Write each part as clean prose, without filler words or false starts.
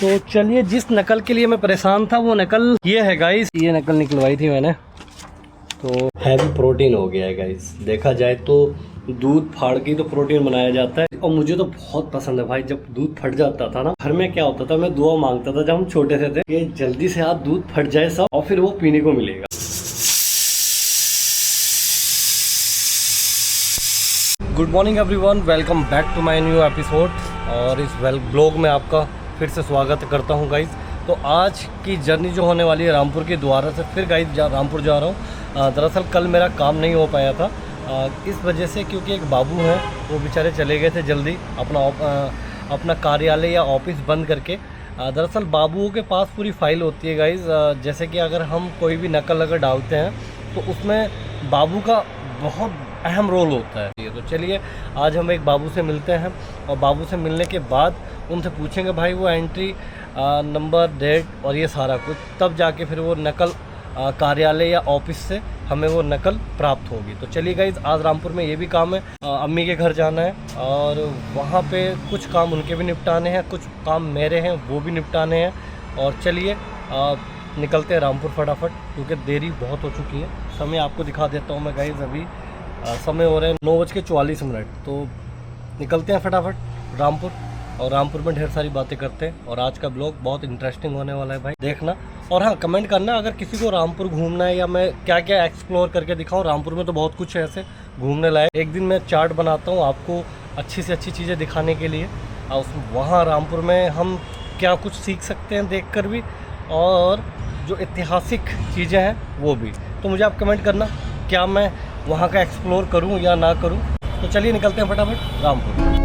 तो चलिए, जिस नकल के लिए मैं परेशान था वो नकल ये है गाइस। ये नकल निकलवाई थी मैंने, तो हैवी प्रोटीन हो गया है गाइस। देखा जाए तो दूध फाड़ के तो प्रोटीन बनाया जाता है, और मुझे तो बहुत पसंद है भाई। जब दूध फट जाता था ना, घर में क्या होता था, मैं दुआ मांगता था जब हम छोटे थे कि जल्दी से आप दूध फट जाए सब, और फिर वो पीने को मिलेगा। Good morning everyone, welcome back to my new episode. और इस ब्लॉग में आपका फिर से स्वागत करता हूं गाइज। तो आज की जर्नी जो होने वाली है रामपुर के द्वारा से, फिर गाइज रामपुर जा रहा हूं। दरअसल कल मेरा काम नहीं हो पाया था इस वजह से, क्योंकि एक बाबू हैं वो बेचारे चले गए थे जल्दी अपना कार्यालय या ऑफिस बंद करके। दरअसल बाबुओं के पास पूरी फाइल होती है गाइज। जैसे कि अगर हम कोई भी नकल अगर डालते हैं तो उसमें बाबू का बहुत अहम रोल होता है। तो चलिए आज हम एक बाबू से मिलते हैं, और बाबू से मिलने के बाद उनसे पूछेंगे भाई वो एंट्री नंबर, डेट और ये सारा कुछ, तब जाके फिर वो नकल कार्यालय या ऑफिस से हमें वो नकल प्राप्त होगी। तो चलिए गाइज, आज रामपुर में ये भी काम है, अम्मी के घर जाना है और वहाँ पे कुछ काम उनके भी निपटाने हैं, कुछ काम मेरे हैं वो भी निपटाने हैं। और चलिए निकलते हैं रामपुर फटाफट, क्योंकि देरी बहुत हो चुकी है। समय आपको दिखा देता हूँ मैं गाइज। अभी समय हो रहे हैं 9:44। तो निकलते हैं फटाफट रामपुर, और रामपुर में ढेर सारी बातें करते हैं। और आज का ब्लॉग बहुत इंटरेस्टिंग होने वाला है भाई, देखना। और हाँ, कमेंट करना अगर किसी को रामपुर घूमना है या मैं क्या क्या एक्सप्लोर करके दिखाऊं। रामपुर में तो बहुत कुछ है ऐसे घूमने लायक। एक दिन मैं चार्ट बनाता हूँ आपको अच्छी से अच्छी चीज़ें दिखाने के लिए। वहाँ रामपुर में हम क्या कुछ सीख सकते हैं देख कर भी, और जो ऐतिहासिक चीज़ें हैं वो भी। तो मुझे आप कमेंट करना क्या मैं वहाँ का एक्सप्लोर करूँ या ना करूँ। तो चलिए निकलते हैं फटाफट रामपुर।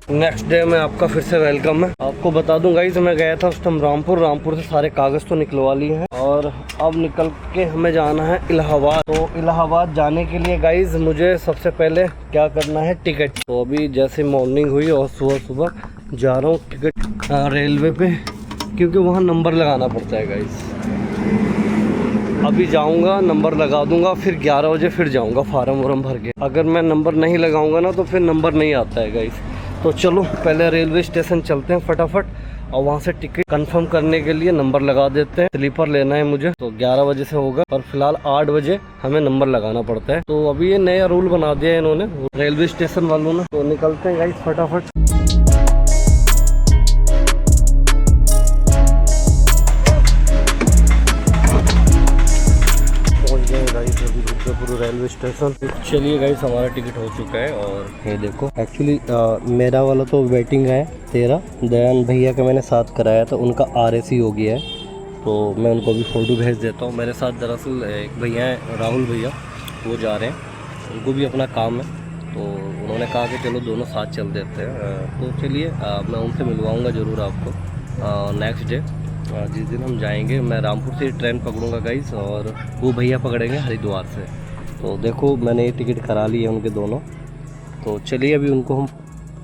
नेक्स्ट डे में आपका फिर से वेलकम है। आपको बता दूं गाइस, मैं गया था उस टाइम रामपुर से सारे कागज़ तो निकलवा लिए हैं, और अब निकल के हमें जाना है इलाहाबाद। तो इलाहाबाद जाने के लिए गाइस मुझे सबसे पहले क्या करना है, टिकट। तो अभी जैसे मॉर्निंग हुई और सुबह जा रहा हूँ टिकट रेलवे पे, क्योंकि वहाँ नंबर लगाना पड़ता है गाइस। अभी जाऊँगा, नंबर लगा दूँगा, फिर 11 बजे फिर जाऊँगा फार्म वार्म भर के। अगर मैं नंबर नहीं लगाऊँगा ना तो फिर नंबर नहीं आता है गाइस। तो चलो पहले रेलवे स्टेशन चलते हैं फटाफट, और वहाँ से टिकट कंफर्म करने के लिए नंबर लगा देते हैं। स्लीपर लेना है मुझे, तो 11 बजे से होगा, पर फिलहाल 8 बजे हमें नंबर लगाना पड़ता है। तो अभी ये नया रूल बना दिया है इन्होंने रेलवे स्टेशन वालों ने। तो निकलते हैं गाइस फटाफट। Railway station. चलिए गाइस, हमारा टिकट हो चुका है, और ये देखो एक्चुअली मेरा वाला तो वेटिंग है 13। दयान भैया का मैंने साथ कराया था, उनका RAC हो गया है, तो मैं उनको भी फ़ोटो भेज देता हूँ। मेरे साथ दरअसल एक भैया हैं, राहुल भैया, वो जा रहे हैं, उनको भी अपना काम है, तो उन्होंने कहा कि चलो दोनों साथ चल देते हैं। तो चलिए मैं उनसे मिलवाऊँगा ज़रूर आपको नेक्स्ट डे, जिस दिन हम जाएंगे। मैं रामपुर से ट्रेन पकड़ूंगा गाइस, और वो भैया पकड़ेंगे हरिद्वार से। तो देखो मैंने ये टिकट करा ली है उनके दोनों। तो चलिए अभी उनको हम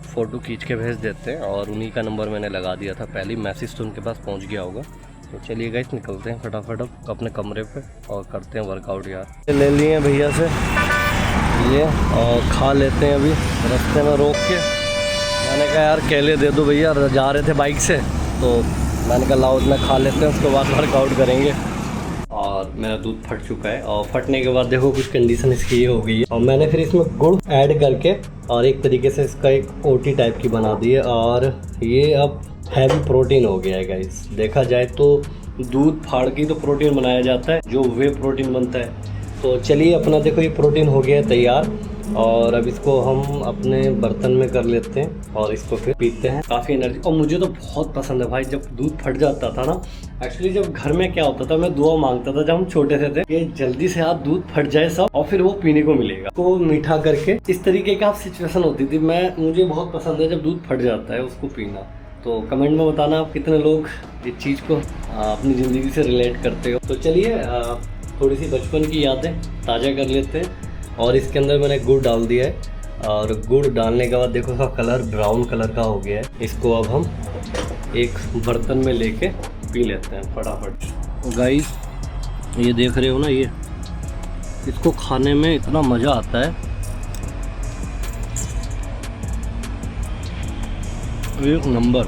फ़ोटो खींच के भेज देते हैं, और उन्हीं का नंबर मैंने लगा दिया था पहले, मैसेज तो उनके पास पहुंच गया होगा। तो चलिए गाइस निकलते हैं फटाफट अब अपने कमरे पे, और करते हैं वर्कआउट यार। ले लिए हैं भैया से ये, और खा लेते हैं अभी रास्ते में रोक के। मैंने कहा यार केले दे दो भैया, जा रहे थे बाइक से, तो मैंने कहा लाओ इतना खा लेते हैं, उसके बाद वर्कआउट करेंगे। और मेरा दूध फट चुका है, और फटने के बाद देखो कुछ कंडीशन इसकी ये हो गई है, और मैंने फिर इसमें गुड़ ऐड करके और एक तरीके से इसका एक OT टाइप की बना दी है, और ये अब हैवी प्रोटीन हो गया है गाइस। देखा जाए तो दूध फाड़ के तो प्रोटीन बनाया जाता है, जो वे प्रोटीन बनता है। तो चलिए अपना देखो ये प्रोटीन हो गया है तैयार, और अब इसको हम अपने बर्तन में कर लेते हैं, और इसको फिर पीते हैं। काफ़ी एनर्जी, और मुझे तो बहुत पसंद है भाई जब दूध फट जाता था ना। एक्चुअली जब घर में क्या होता था, मैं दुआ मांगता था जब हम छोटे थे कि जल्दी से आप दूध फट जाए सब, और फिर वो पीने को मिलेगा, तो मीठा करके इस तरीके की आप सिचुएशन होती थी। मुझे बहुत पसंद है जब दूध फट जाता है उसको पीना। तो कमेंट में बताना आप कितने लोग इस चीज़ को अपनी ज़िंदगी से रिलेट करते हो। तो चलिए थोड़ी सी बचपन की यादें ताज़ा कर लेते हैं। और इसके अंदर मैंने गुड़ डाल दिया है और गुड़ डालने के बाद देखो इसका कलर ब्राउन कलर का हो गया है। इसको अब हम एक बर्तन में लेके पी लेते हैं फटाफट। तो गाइस ये देख रहे हो ना, ये इसको खाने में इतना मज़ा आता है, एक नंबर।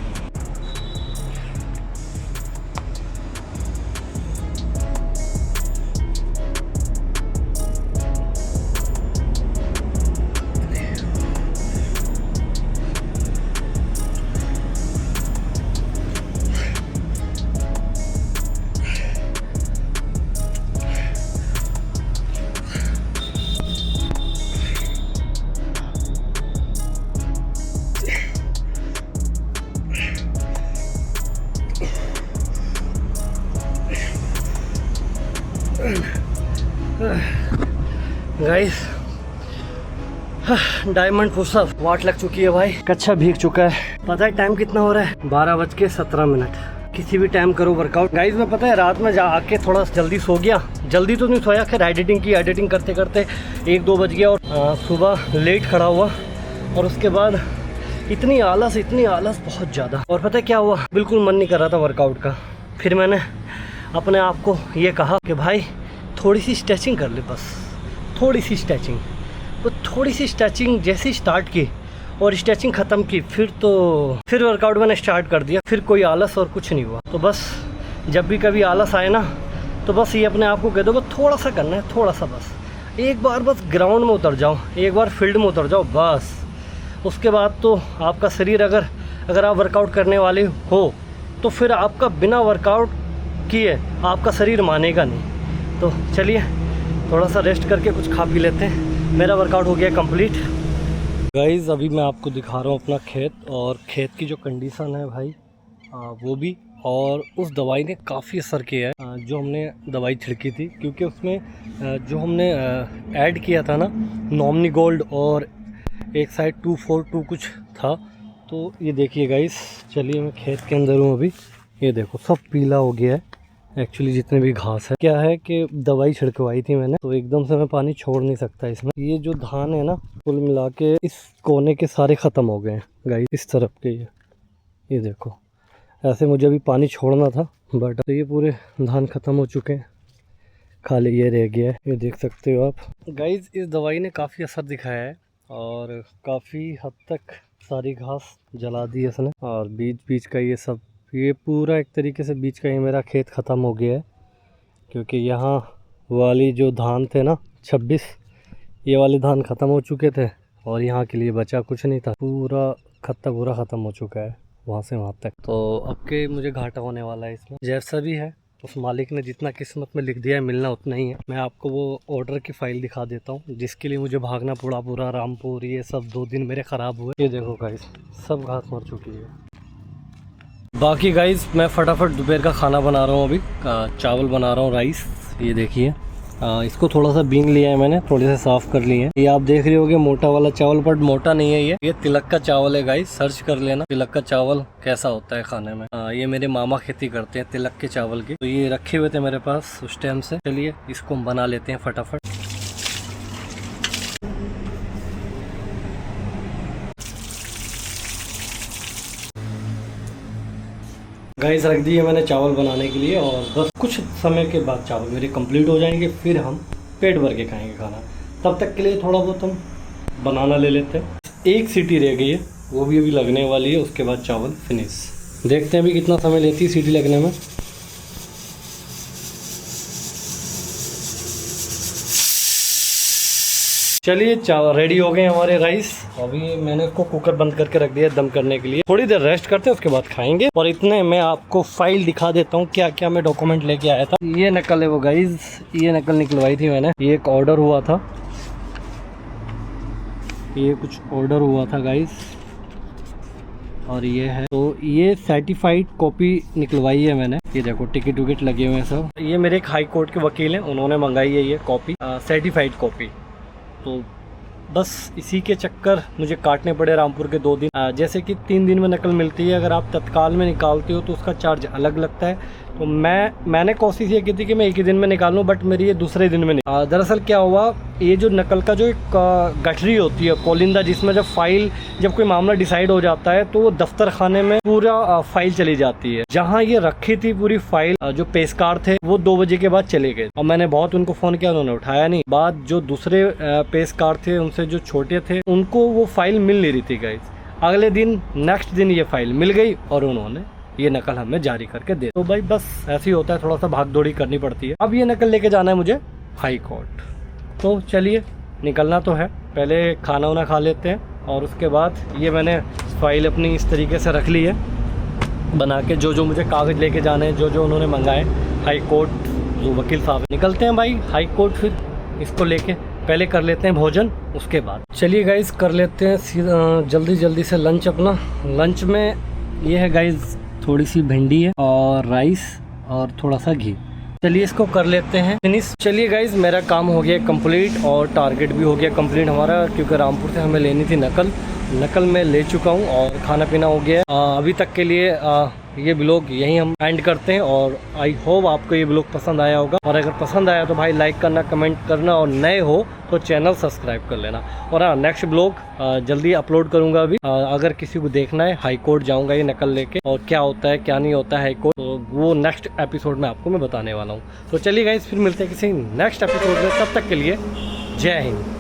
गाइस डायमंड पुशअप वाट लग चुकी है भाई, कच्चा भीग चुका है। पता है टाइम कितना हो रहा है? 12:17। किसी भी टाइम करो वर्कआउट। गाइस मैं पता है रात में जा आके थोड़ा जल्दी सो गया, जल्दी तो नहीं सोया, खैर एडिटिंग करते करते 1-2 बज गया और सुबह लेट खड़ा हुआ और उसके बाद इतनी आलस बहुत ज़्यादा। और पता है क्या हुआ, बिल्कुल मन नहीं कर रहा था वर्कआउट का। फिर मैंने अपने आप को ये कहा कि भाई थोड़ी सी स्ट्रेचिंग कर ले, बस थोड़ी सी स्ट्रेचिंग। तो थोड़ी सी स्ट्रेचिंग जैसे ही स्टार्ट की और स्ट्रेचिंग ख़त्म की, फिर वर्कआउट मैंने स्टार्ट कर दिया। फिर कोई आलस और कुछ नहीं हुआ। तो बस जब भी कभी आलस आए ना, तो बस ये अपने आप को कह दो बस थोड़ा सा करना है, थोड़ा सा, बस एक बार बस ग्राउंड में उतर जाओ, एक बार फील्ड में उतर जाओ बस। उसके बाद तो आपका शरीर अगर आप वर्कआउट करने वाले हो तो फिर आपका बिना वर्कआउट किए आपका शरीर मानेगा नहीं। तो चलिए थोड़ा सा रेस्ट करके कुछ खा पी लेते हैं। मेरा वर्कआउट हो गया कंप्लीट। गाइज़ अभी मैं आपको दिखा रहा हूँ अपना खेत, और खेत की जो कंडीशन है भाई वो भी, और उस दवाई ने काफ़ी असर किया है जो हमने दवाई छिड़की थी। क्योंकि उसमें जो हमने ऐड किया था ना नॉमनी गोल्ड, और एक साइड 242 कुछ था। तो ये देखिए गाइज़, चलिए मैं खेत के अंदर हूँ अभी। ये देखो सब पीला हो गया है एक्चुअली, जितने भी घास है। क्या है कि दवाई छिड़कवाई थी मैंने, तो एकदम से मैं पानी छोड़ नहीं सकता इसमें। ये जो धान है ना, कुल मिला के इस कोने के सारे ख़त्म हो गए हैं गाइस, इस तरफ के। ये देखो, ऐसे मुझे अभी पानी छोड़ना था बट ये पूरे धान ख़त्म हो चुके हैं, खाली ये रह गया है। ये देख सकते हो आप गाइस, इस दवाई ने काफ़ी असर दिखाया है और काफ़ी हद तक सारी घास जला दी है इसने। और बीच का ये सब, ये पूरा एक तरीके से बीच का ही मेरा खेत ख़त्म हो गया है। क्योंकि यहाँ वाली जो धान थे ना 26, ये वाले धान ख़त्म हो चुके थे और यहाँ के लिए बचा कुछ नहीं था। पूरा ख़त्म हो चुका है वहाँ से वहाँ तक। तो अब के मुझे घाटा होने वाला है इसमें। जैसा भी है उस मालिक ने जितना किस्मत में लिख दिया है मिलना उतना ही है। मैं आपको वो ऑर्डर की फ़ाइल दिखा देता हूँ जिसके लिए मुझे भागना पड़ा। पूरा रामपुर ये सब 2 दिन मेरे ख़राब हुए। ये देखो गाइस, सब घास मर चुकी है। बाकी गाइस मैं फटाफट दोपहर का खाना बना रहा हूँ। अभी चावल बना रहा हूँ, राइस। ये देखिए इसको थोड़ा सा बीन लिया है मैंने, थोड़े से साफ़ कर लिए हैं। ये आप देख रहे होगे मोटा वाला चावल, बट मोटा नहीं है ये तिलक का चावल है गाइस। सर्च कर लेना तिलक का चावल कैसा होता है खाने में। ये मेरे मामा खेती करते हैं तिलक के चावल की, तो ये रखे हुए थे मेरे पास उस टाइम से। चलिए इसको हम बना लेते हैं फटाफट। गाइस रख दिए मैंने चावल बनाने के लिए, और बस कुछ समय के बाद चावल मेरे कंप्लीट हो जाएंगे, फिर हम पेट भर के खाएंगे खाना। तब तक के लिए थोड़ा बहुत हम बनाना ले लेते हैं। एक सीटी रह गई है, वो भी अभी लगने वाली है, उसके बाद चावल फिनिश। देखते हैं अभी कितना समय लेती है सीटी लगने में। चलिए चावल रेडी हो गए हमारे राइस। अभी मैंने इसको कुकर बंद करके रख दिया दम करने के लिए। थोड़ी देर रेस्ट करते हैं, उसके बाद खाएंगे। और इतने मैं आपको फाइल दिखा देता हूँ क्या क्या मैं डॉक्यूमेंट लेके आया था। ये नकल है वो गाइज, ये नकल निकलवाई थी मैंने। ये एक ऑर्डर हुआ था, ये कुछ ऑर्डर हुआ था गाइज, और ये है। तो ये सर्टिफाइड कॉपी निकलवाई है मैंने। ये देखो टिकट विकेट लगे हुए हैं सब। ये मेरे एक हाई कोर्ट के वकील हैं, उन्होंने मंगाई है ये कॉपी, सर्टिफाइड कॉपी। तो बस इसी के चक्कर मुझे काटने पड़े रामपुर के 2 दिन। जैसे कि 3 दिन में नकल मिलती है, अगर आप तत्काल में निकालते हो तो उसका चार्ज अलग लगता है। तो मैंने कोशिश ये की थी कि मैं एक ही दिन में निकाल लूँ, बट मेरी ये दूसरे दिन में दरअसल क्या हुआ, ये जो नकल का जो एक गठरी होती है कोलिंदा, जिसमें जब कोई मामला डिसाइड हो जाता है तो वो दफ्तर खाने में पूरा फाइल चली जाती है। जहाँ ये रखी थी पूरी फाइल, जो पेशकार थे वो 2 बजे के बाद चले गए और मैंने बहुत उनको फ़ोन किया, उन्होंने उठाया नहीं। बाद जो दूसरे पेशकार थे उनसे जो छोटे थे उनको वो फाइल मिल नहीं रही थी गाइस। अगले दिन नेक्स्ट दिन ये फाइल मिल गई और उन्होंने ये नकल हमें जारी करके दे। तो भाई बस ऐसे ही होता है, थोड़ा सा भाग दौड़ी करनी पड़ती है। अब ये नकल लेके जाना है मुझे हाई कोर्ट। तो चलिए निकलना तो है, पहले खाना वाना खा लेते हैं और उसके बाद ये मैंने फाइल अपनी इस तरीके से रख ली है बना के, जो मुझे कागज़ लेके जाने हैं, जो उन्होंने मंगाए हाई कोर्ट जो वकील साहब। निकलते हैं भाई हाई कोर्ट, फिर इसको लेके पहले कर लेते हैं भोजन, उसके बाद चलिए गाइज कर लेते हैं जल्दी से लंच अपना। लंच में ये है गाइज, थोड़ी सी भिंडी है और राइस और थोड़ा सा घी। चलिए इसको कर लेते हैं फिनिश। चलिए गाइज मेरा काम हो गया कंप्लीट और टारगेट भी हो गया कंप्लीट हमारा, क्योंकि रामपुर से हमें लेनी थी नकल मैं ले चुका हूँ और खाना पीना हो गया है। अभी तक के लिए ये ब्लॉग यहीं हम एंड करते हैं और आई होप आपको ये ब्लॉग पसंद आया होगा, और अगर पसंद आया तो भाई लाइक करना, कमेंट करना, और नए हो तो चैनल सब्सक्राइब कर लेना। और हाँ, नेक्स्ट ब्लॉग जल्दी अपलोड करूँगा अभी। अगर किसी को देखना है हाई कोर्ट जाऊँगा ये नकल लेके, और क्या होता है क्या नहीं होता है हाई कोर्ट, तो वो नेक्स्ट एपिसोड में आपको मैं बताने वाला हूँ। तो चलिए गाइस फिर मिलते हैं किसी नेक्स्ट एपिसोड में, तब तक के लिए जय हिंद।